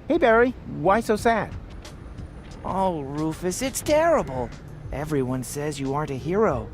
Hey, Barry. Why so sad? Oh, Rufus, it's terrible. Everyone says you aren't a hero.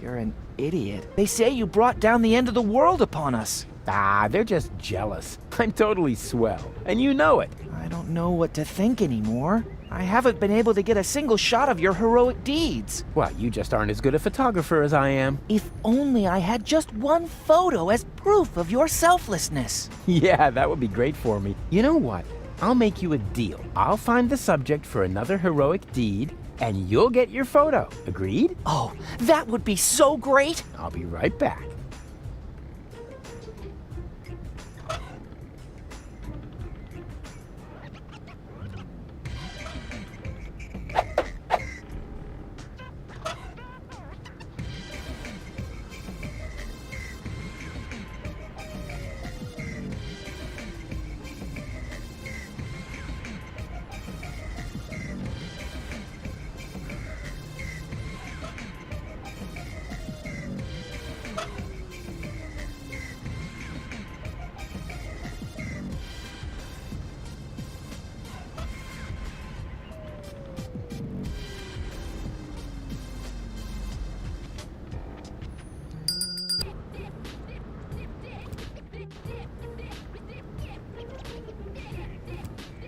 You're an idiot. They say you brought down the end of the world upon us. Ah, they're just jealous. I'm totally swell, and you know it. I don't know what to think anymore. I haven't been able to get a single shot of your heroic deeds. Well, you just aren't as good a photographer as I am. If only I had just one photo as proof of your selflessness. Yeah, that would be great for me. You know what? I'll make you a deal. I'll find the subject for another heroic deed, and you'll get your photo. Agreed? Oh, that would be so great. I'll be right back.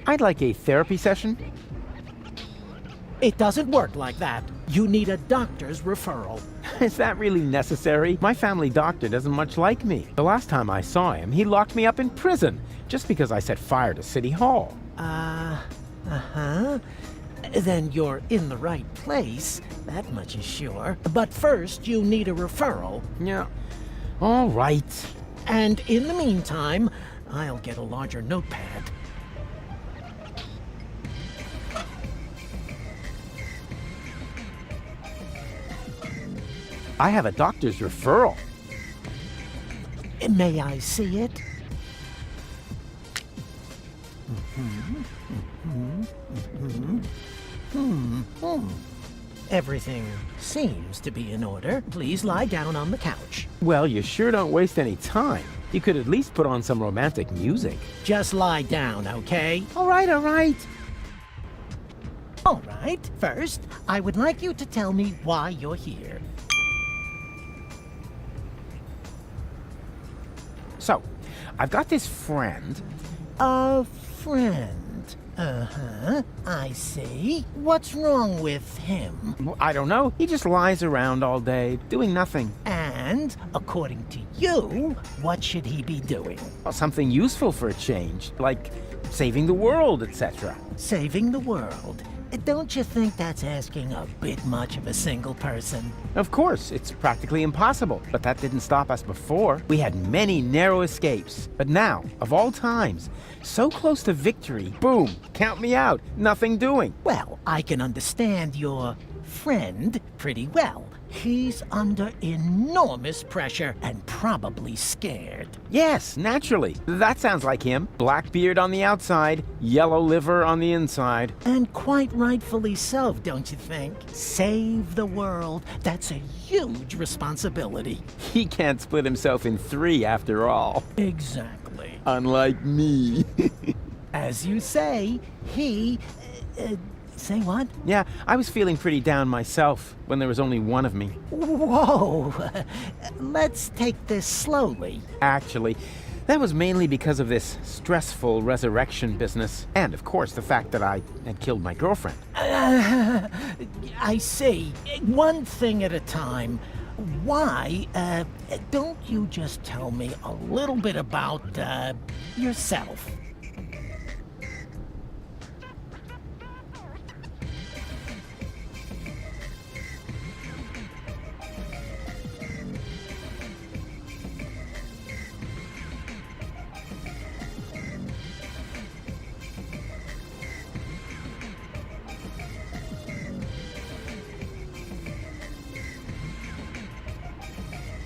I'd like a therapy session. It doesn't work like that. You need a doctor's referral. Is that really necessary? My family doctor doesn't much like me. The last time I saw him, he locked me up in prison just because I set fire to City Hall. Uh-huh. Then you're in the right place. That much is sure. But first, you need a referral. Yeah. All right. And in the meantime, I'll get a larger notepad. I have a doctor's referral. May I see it? Everything seems to be in order. Please lie down on the couch. Well, you sure don't waste any time. You could at least put on some romantic music. Just lie down, okay? All right, all right. All right. First, I would like you to tell me why you're here. So, I've got this friend. A friend. Uh-huh. I see. What's wrong with him? I don't know. He just lies around all day, doing nothing. And, according to you, what should he be doing? Well, something useful for a change, like saving the world, etc. Saving the world. Don't you think that's asking a bit much of a single person? Of course, it's practically impossible, but that didn't stop us before. We had many narrow escapes, but now, of all times, so close to victory, boom, count me out, nothing doing. Well, I can understand your friend pretty well. He's under enormous pressure and probably scared. Yes, naturally. That sounds like him. Black beard on the outside, yellow liver on the inside. And quite rightfully so, don't you think? Save the world. That's a huge responsibility. He can't split himself in three after all. Exactly. Unlike me. As you say, he... say what? Yeah, I was feeling pretty down myself when there was only one of me. Whoa! Let's take this slowly. Actually, that was mainly because of this stressful resurrection business. And, of course, the fact that I had killed my girlfriend. I see. One thing at a time. Why, don't you just tell me a little bit about, yourself?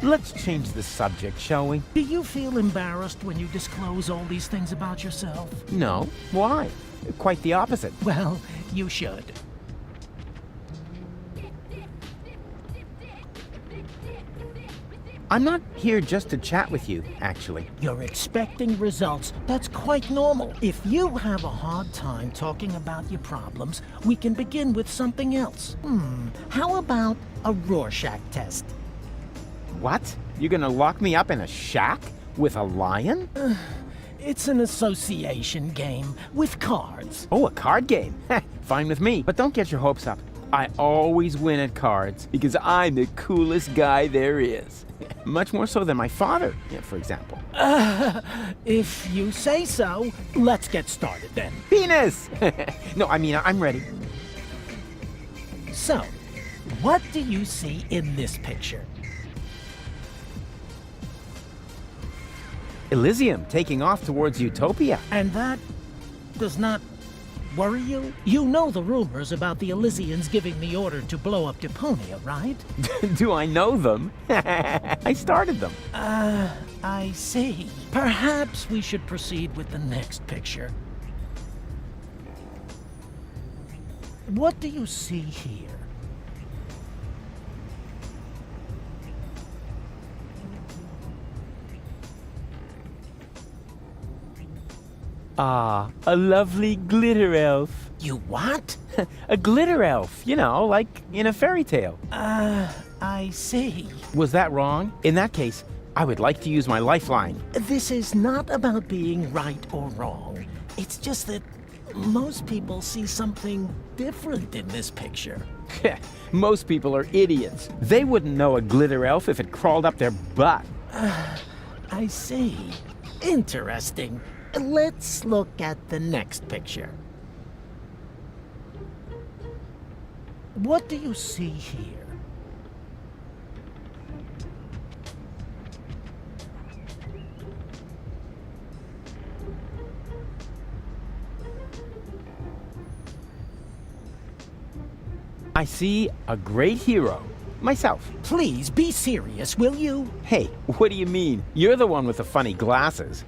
Let's change the subject, shall we? Do you feel embarrassed when you disclose all these things about yourself? No. Why? Quite the opposite. Well, you should. I'm not here just to chat with you, actually. You're expecting results. That's quite normal. If you have a hard time talking about your problems, we can begin with something else. How about a Rorschach test? What? You're gonna lock me up in a shack with a lion? It's an association game with cards. Oh, a card game. Fine with me, but don't get your hopes up. I always win at cards because I'm the coolest guy there is. Much more so than my father, for example. If you say so, let's get started then. Penis! No, I mean, I'm ready. So, what do you see in this picture? Elysium taking off towards Utopia. And that does not worry you? You know the rumors about the Elysians giving the order to blow up Deponia, right? Do I know them? I started them. I see. Perhaps we should proceed with the next picture. What do you see here? Ah, a lovely glitter elf. You what? A glitter elf, like in a fairy tale. I see. Was that wrong? In that case, I would like to use my lifeline. This is not about being right or wrong. It's just that most people see something different in this picture. Most people are idiots. They wouldn't know a glitter elf if it crawled up their butt. I see. Interesting. Let's look at the next picture. What do you see here? I see a great hero. Myself. Please be serious, will you? Hey, what do you mean? You're the one with the funny glasses.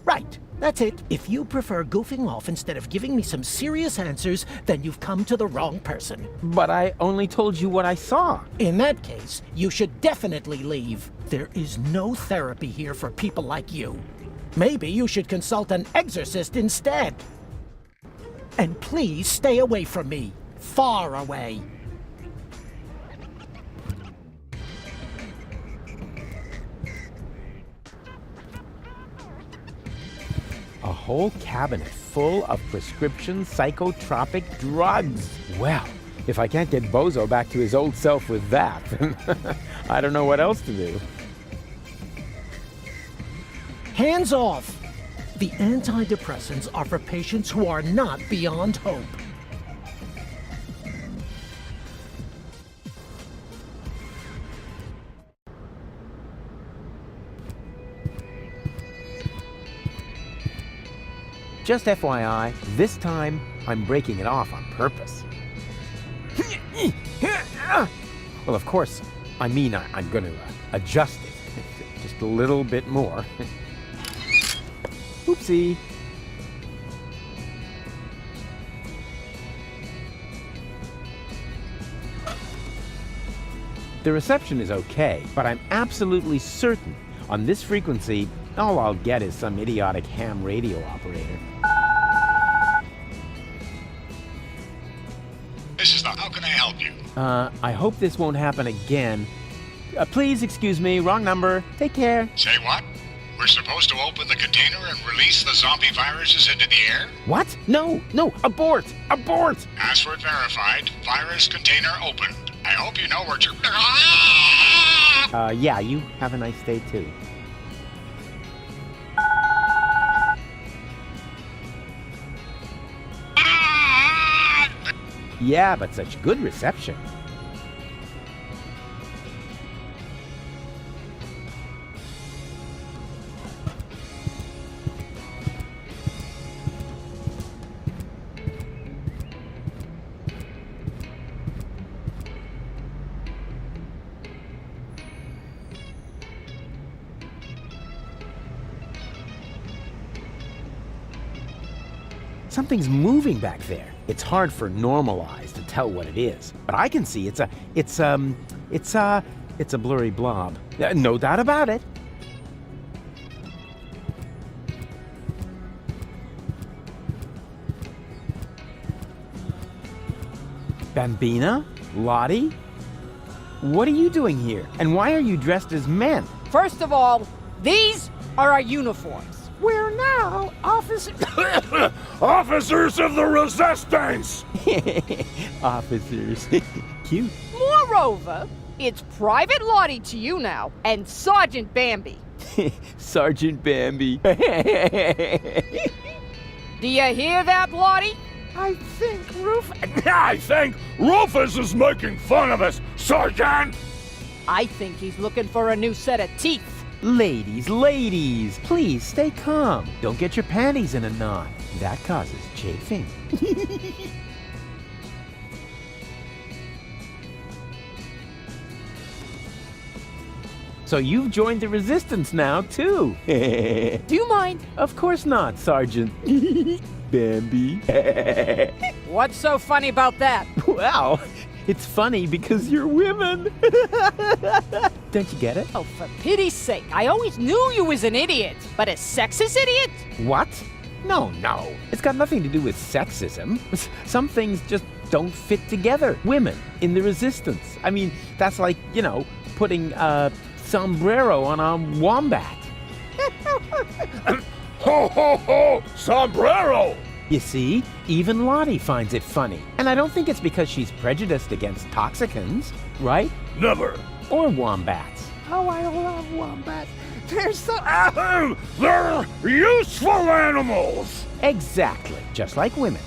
Right, that's it. If you prefer goofing off instead of giving me some serious answers, then you've come to the wrong person. But I only told you what I saw. In that case, you should definitely leave. There is no therapy here for people like you. Maybe you should consult an exorcist instead. And please stay away from me. Far away. A whole cabinet full of prescription psychotropic drugs. Well, if I can't get Bozo back to his old self with that, then I don't know what else to do. Hands off! The antidepressants are for patients who are not beyond hope. Just FYI, this time I'm breaking it off on purpose. Well, of course, I mean I'm going to adjust it just a little bit more. Oopsie. The reception is okay, but I'm absolutely certain on this frequency, all I'll get is some idiotic ham radio operator. This is the How Can I Help You? I hope this won't happen again. Please excuse me, wrong number. Take care. Say what? We're supposed to open the container and release the zombie viruses into the air? What? No, abort! Abort! Password verified. Virus container opened. I hope you know where to... Yeah, you have a nice day too. Yeah, but such good reception. Something's moving back there. It's hard for normal eyes to tell what it is, but I can see it's a It's a blurry blob. No doubt about it. Bambina? Lotti? What are you doing here? And why are you dressed as men? First of all, these are our uniforms. We're now officers. Officers of the Resistance! Officers. Cute. Moreover, it's Private Lotti to you now, and Sergeant Bambi. Sgt.Bambi. Do you hear that, Lotti? I think I think Rufus is making fun of us, Sergeant! I think he's looking for a new set of teeth. Ladies, please stay calm. Don't get your panties in a knot. That causes chafing. So you've joined the Resistance now, too. Do you mind? Of course not, Sergeant. Bambi. What's so funny about that? Well, it's funny because you're women. Don't you get it? Oh, for pity's sake, I always knew you was an idiot. But a sexist idiot? What? No. It's got nothing to do with sexism. Some things just don't fit together. Women in the Resistance. I mean, that's like, putting a sombrero on a wombat. Ho, ho, ho! Sombrero! You see, even Lotti finds it funny. And I don't think it's because she's prejudiced against toxicants, right? Never. Or wombats. Oh, I love wombats. They're so... They're useful animals! Exactly, just like women.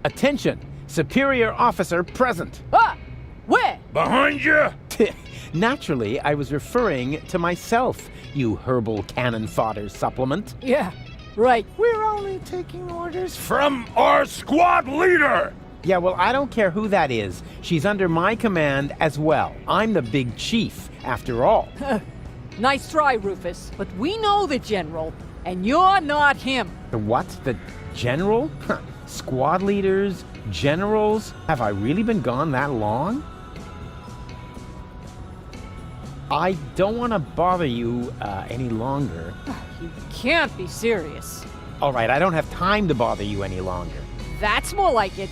Attention! Superior officer present. Ah! Where? Behind you! Naturally, I was referring to myself, you herbal cannon fodder supplement. Yeah, right. We're only taking orders From our squad leader! Yeah, well, I don't care who that is. She's under my command as well. I'm the big chief, after all. Nice try, Rufus. But we know the General, and you're not him. The what? The general? Squad leaders? Generals? Have I really been gone that long? I don't want to bother you any longer. You can't be serious. All right, I don't have time to bother you any longer. That's more like it.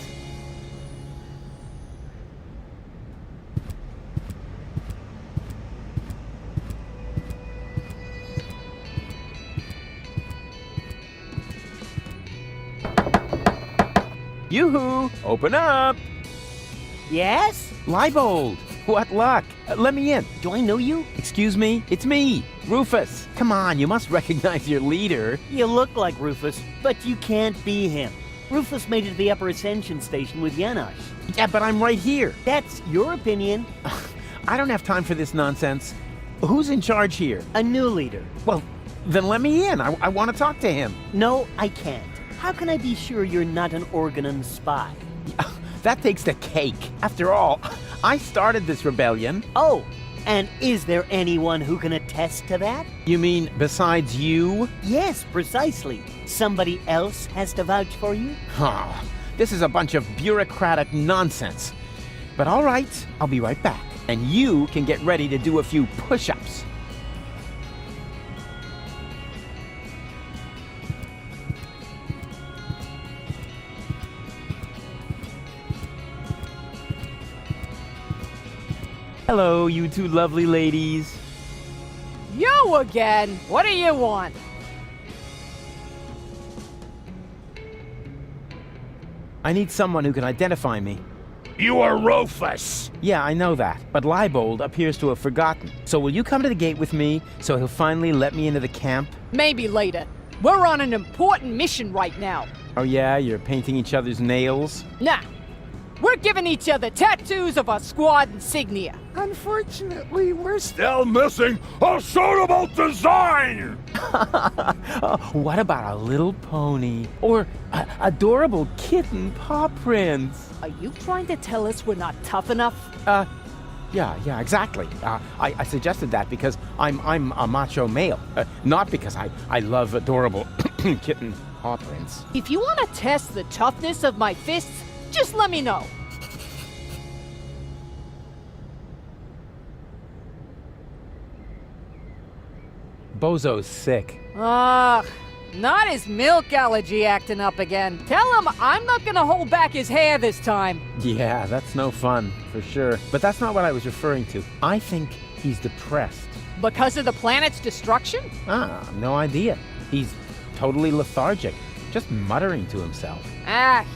Yoo-hoo! Open up! Yes? Leibold! What luck? Let me in. Do I know you? Excuse me? It's me, Rufus. Come on, you must recognize your leader. You look like Rufus, but you can't be him. Rufus made it to the Upper Ascension Station with Janosch. Yeah, but I'm right here. That's your opinion. I don't have time for this nonsense. Who's in charge here? A new leader. Well, then let me in. I want to talk to him. No, I can't. How can I be sure you're not an Organon spy? That takes the cake. After all, I started this rebellion. Oh, and is there anyone who can attest to that? You mean besides you? Yes, precisely. Somebody else has to vouch for you? Huh. This is a bunch of bureaucratic nonsense. But all right, I'll be right back. And you can get ready to do a few push-ups. Hello, you two lovely ladies. You again? What do you want? I need someone who can identify me. You are Rufus! Yeah, I know that, but Leibold appears to have forgotten. So will you come to the gate with me so he'll finally let me into the camp? Maybe later. We're on an important mission right now. Oh yeah, you're painting each other's nails? Nah. We're giving each other tattoos of our squad insignia. Unfortunately, we're Still missing a suitable design! What about a little pony? Or adorable kitten paw prints? Are you trying to tell us we're not tough enough? Yeah, exactly. I suggested that because I'm a macho male, not because I love adorable kitten paw prints. If you want to test the toughness of my fists, Just let me know. Bozo's sick. Ugh, not his milk allergy acting up again. Tell him I'm not gonna hold back his hair this time. Yeah, that's no fun, for sure. But that's not what I was referring to. I think he's depressed. Because of the planet's destruction? No idea. He's totally lethargic, just muttering to himself.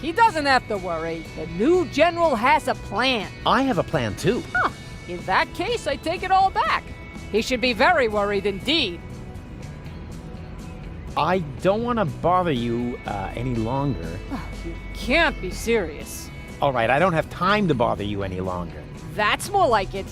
He doesn't have to worry. The new general has a plan. I have a plan too. Huh. In that case, I take it all back. He should be very worried indeed. I don't want to bother you any longer. You can't be serious. All right, I don't have time to bother you any longer. That's more like it.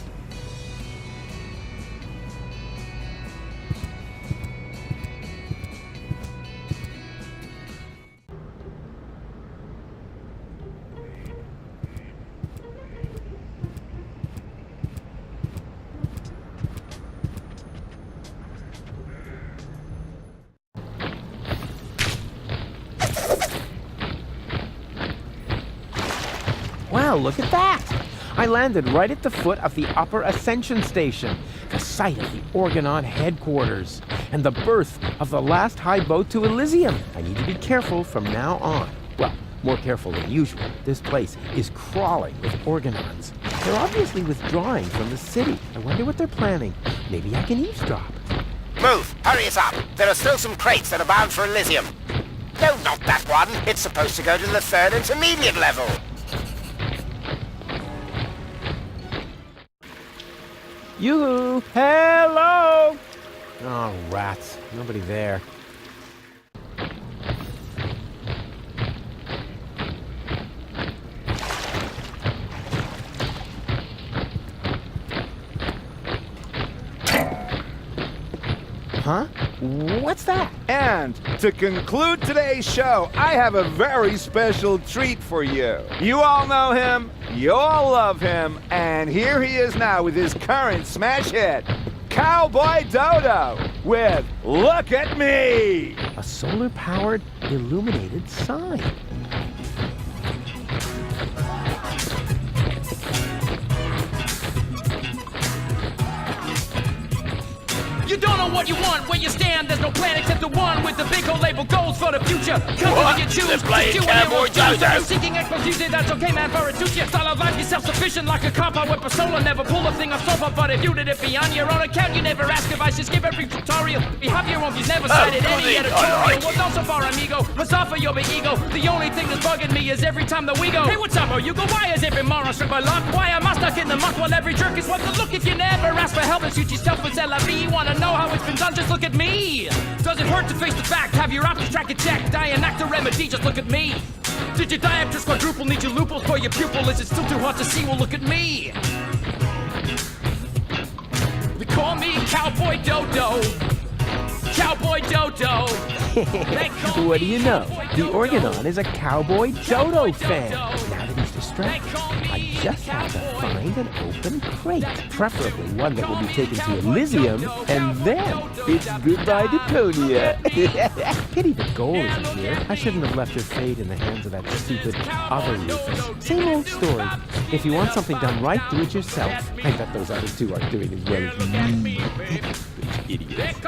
Wow, look at that! I landed right at the foot of the Upper Ascension Station, the site of the Orgonaut headquarters, and the berth of the last high boat to Elysium. I need to be careful from now on. Well, more careful than usual. This place is crawling with Orgonauts. They're obviously withdrawing from the city. I wonder what they're planning. Maybe I can eavesdrop. Move! Hurry us up! There are still some crates that are bound for Elysium. No, not that one. It's supposed to go to the 3rd intermediate level. Yoo-hoo! Hello! Oh, rats. Nobody there. Huh? What's that? And to conclude today's show, I have a very special treat for you. You all know him, you all love him, and here he is now with his current smash hit, Cowboy Dodo, with Look at Me! A solar-powered, illuminated sign. You don't know what you want, where you stand, there's no plan except the one with the big old label goals for the future. What? You choose, playing Cowboy Dodo? Seeking exposition, that's okay, man, for it suits your style of life. You're self-sufficient like a compound with persona. Never pull a thing off sofa, but if you did it be on your own account, you never ask advice, just give every tutorial. Behavior of you've never cited any editorial. Well, not so far, amigo. Let's offer your big ego. The only thing that's bugging me is every time that we go. Hey, what's up, you go? Why is every moron struck by luck? Why am I stuck in the muck while every jerk is what to look? If you never ask for help and shoot yourself with LIV, wanna know how it's been done? Just look at me. Does it hurt to face the fact? Have your options track and check. Dianactor remedy, just look at me. Did your diopters quadruple? Need your loopholes for your pupil? Is it still too hard to see? Well, look at me. They call me Cowboy Dodo. Cowboy Dodo. What do you know? The Orgonaut is a Cowboy Dodo fan. Now that he's distracted, I just have to find an open crate, preferably one that will be taken to Elysium, and then it's goodbye Deponia. Pity the goal isn't here. I shouldn't have left her fate in the hands of that stupid other Rufus. Same old story. If you want something done right, do it yourself. I bet those other two aren't doing as well as me. Idiots.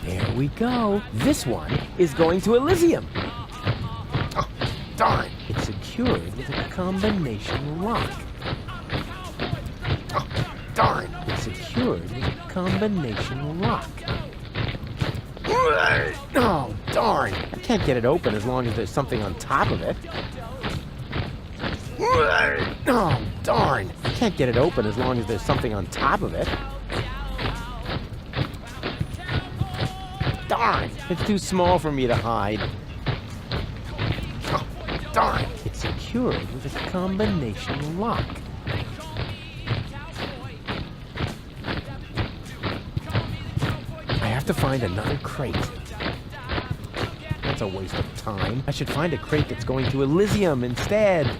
There we go. This one is going to Elysium. Oh, darn. It's secured with a combination lock. Oh, darn. It's secured with a combination lock. Oh, darn. I can't get it open as long as there's something on top of it. Oh, darn. I can't get it open as long as there's something on top of it. Darn. It's too small for me to hide. Oh, darn. It's secured with a combination lock. I have to find another crate. That's a waste of time. I should find a crate that's going to Elysium instead.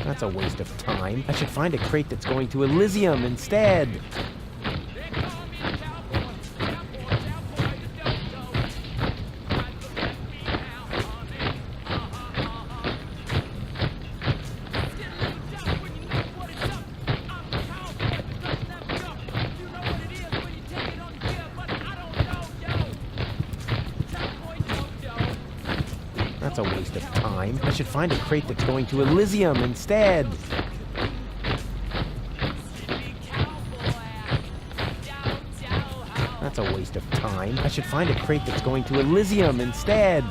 That's a waste of time. I should find a crate that's going to Elysium instead. That's a waste of time. I should find a crate that's going to Elysium instead. That's a waste of time. I should find a crate that's going to Elysium instead.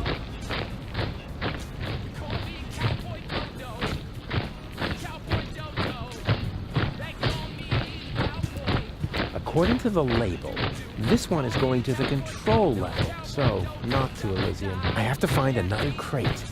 According to the label, this one is going to the control level, so not to Elysium. I have to find another crate.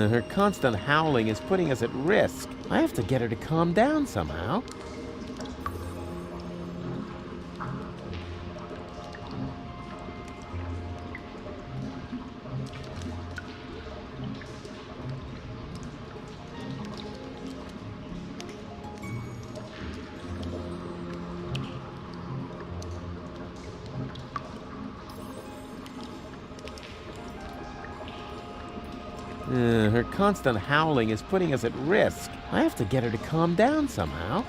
Her constant howling is putting us at risk. I have to get her to calm down somehow. Her constant howling is putting us at risk. I have to get her to calm down somehow.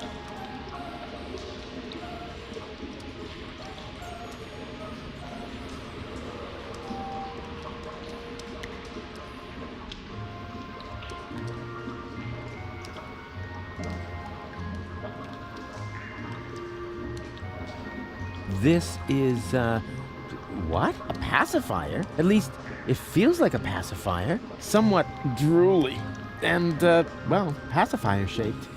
This is, what? A pacifier? At least, it feels like a pacifier. Somewhat drooly. And, well, pacifier-shaped.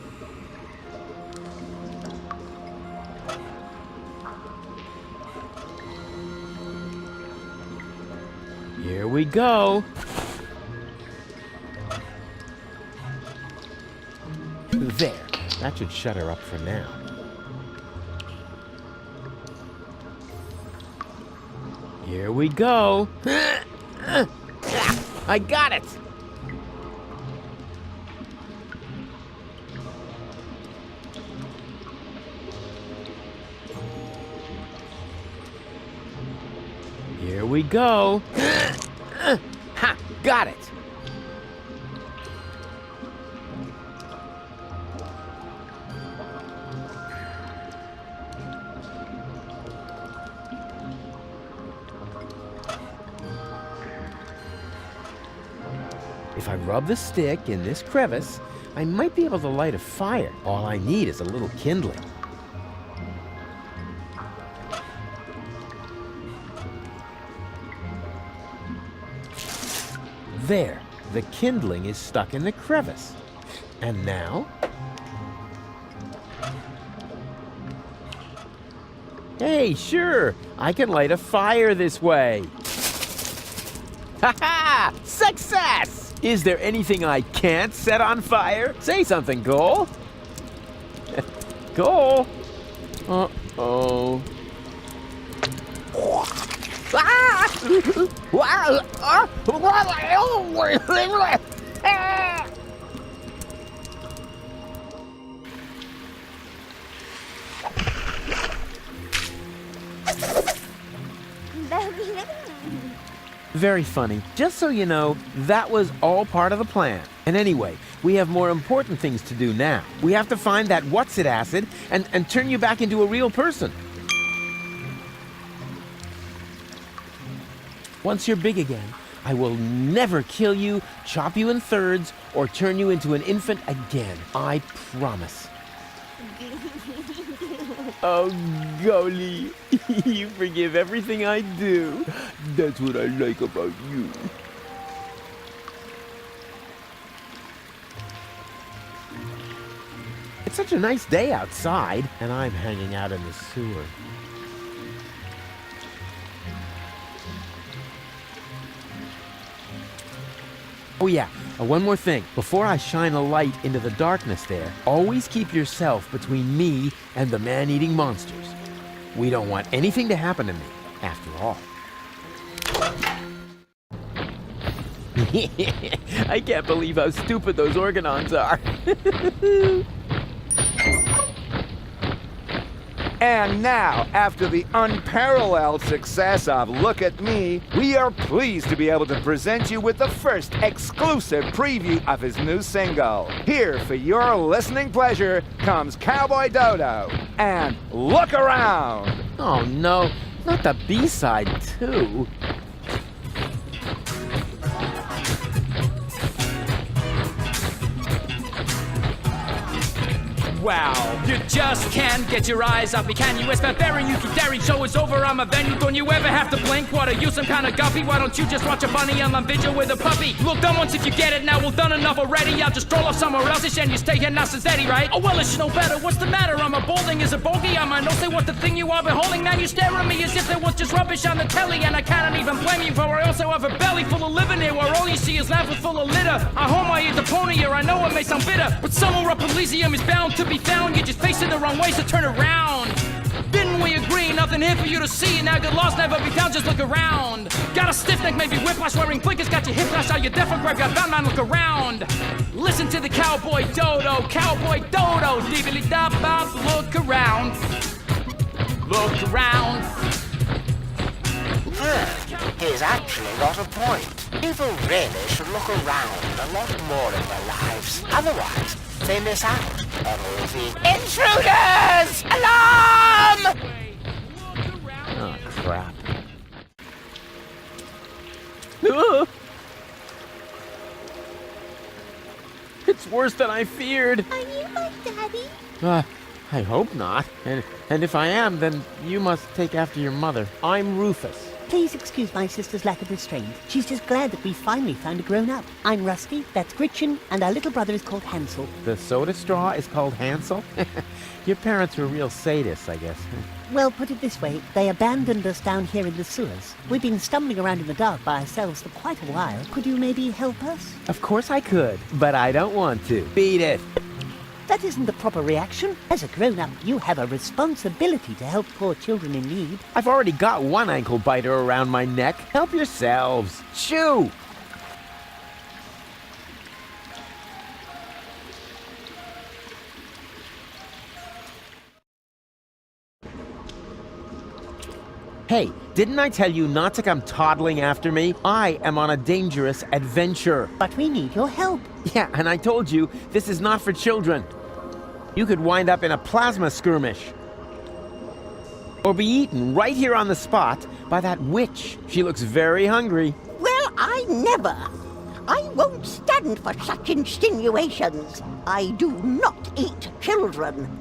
Here we go. There. That should shut her up for now. Here we go. I got it! Here we go. Ha! Got it! If I rub the stick in this crevice, I might be able to light a fire. All I need is a little kindling. There, the kindling is stuck in the crevice. And now? Hey, sure, I can light a fire this way. Ha-ha! Success! Is there anything I can't set on fire? Say something, Cole. Cole? Uh-oh. Very funny. Just so you know, that was all part of the plan. And anyway, we have more important things to do now. We have to find that what's-it acid and turn you back into a real person. Once you're big again, I will never kill you, chop you in thirds, or turn you into an infant again. I promise. Oh, golly. You forgive everything I do. That's what I like about you. It's such a nice day outside, and I'm hanging out in the sewer. Oh yeah, one more thing. Before I shine a light into the darkness there, always keep yourself between me and the man-eating monsters. We don't want anything to happen to me, after all. I can't believe how stupid those Organons are. And now, after the unparalleled success of Look at Me, we are pleased to be able to present you with the first exclusive preview of his new single. Here, for your listening pleasure, comes Cowboy Dodo and Look Around. Oh no, not the B-side too. Wow, you just can't get your eyes off me, can you? It's barbarian, you keep daring, show is over, I'm a venue. Don't you ever have to blink? What, are you some kind of guppy? Why don't you just watch a bunny on vigil with a puppy? Look, done once if you get it, now well done enough already. I'll just stroll off somewhere else and you stay here now since Eddie, right? Oh well, it's no better, what's the matter? I'm a balding is a bogey, I might not say what the thing you are beholding. Now you stare at me as if there was just rubbish on the telly. And I cannot even blame you, for I also have a belly full of living here, where all you see is laughing full of litter. I home I eat Deponia, I know it may sound bitter, but somewhere up Elysium is bound to be found. You're just facing the wrong way, so turn around. Didn't we agree? Nothing here for you to see. Now get lost, never be found, just look around. Got a stiff neck, maybe whiplash, wearing blinkers, got your hip flash out, your deaf or grab, got bound, man, look around. Listen to the Cowboy Dodo, dibbly dop bop, look around. Look around. He's actually got a point. People really should look around a lot more in their lives. Otherwise, they miss out on all the intruders! Alarm! Oh, crap. It's worse than I feared. Are you my daddy? I hope not. And if I am, then you must take after your mother. I'm Rufus. Please excuse my sister's lack of restraint. She's just glad that we finally found a grown-up. I'm Rusty, that's Gritchen, and our little brother is called Hansel. The soda straw is called Hansel? Your parents were real sadists, I guess. Well, put it this way, they abandoned us down here in the sewers. We've been stumbling around in the dark by ourselves for quite a while. Could you maybe help us? Of course I could, but I don't want to. Beat it. That isn't the proper reaction. As a grown-up, you have a responsibility to help poor children in need. I've already got one ankle biter around my neck. Help yourselves. Shoo! Hey, didn't I tell you not to come toddling after me? I am on a dangerous adventure. But we need your help. Yeah, and I told you, this is not for children. You could wind up in a plasma skirmish. Or be eaten right here on the spot by that witch. She looks very hungry. Well, I never. I won't stand for such insinuations. I do not eat children.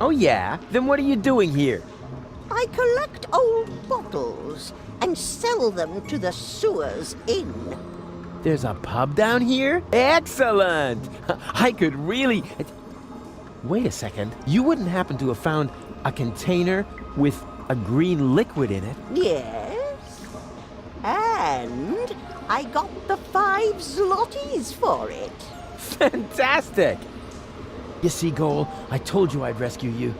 Oh yeah? Then what are you doing here? I collect old bottles and sell them to the sewers inn. There's a pub down here? Excellent! I could really... Wait a second. You wouldn't happen to have found a container with a green liquid in it? Yes. And I got the 5 zlotys for it. Fantastic! You see, Goal, I told you I'd rescue you.